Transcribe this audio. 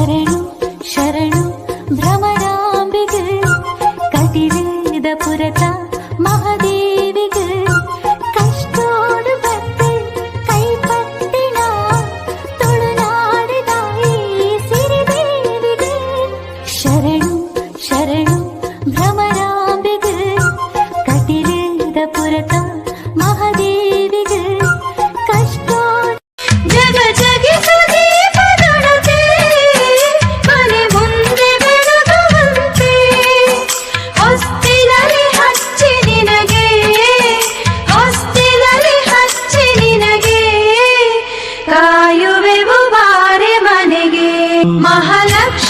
ಶರಣು ಶರಣು ಭ್ರಮರಾಂಬಿಗೆ ಕಟಿಲೇದ ಪುರತ ಮಹಾದೇವಿಗೆ ಕಷ್ಟೋಡು ಬತ್ತೆ ಕೈಪಟ್ಟಿನ ತುಳುನಾಡಿದ ಈ ಸಿರಿದೇವಿಗೆ ಶರಣು ಶರಣು ಭ್ರಮರಾಂಬಿಗೆ ಕಟಿಲೇದ ಪುರತ ಮಹಾದೇವಿಗೆ ಕಷ್ಟೋಡು ಜಗ ಜಗಿಸು ದೀಪದೊಳಗೆ ಮನೆ ಮುಂದೆ ಬೆಳಗುವಂತೆ ಹೊಸ್ತಿಲಲ್ಲಿ ಹಚ್ಚಿ ನಿನಗೆ ಹೊಸ್ತಿಲಲ್ಲಿ ಹಚ್ಚಿ ನಿನಗೆ ಕಾಯುವೆವು ಬಾರೆ ಮನೆಗೆ ಮಹಾಲಕ್ಷ್ಮಿ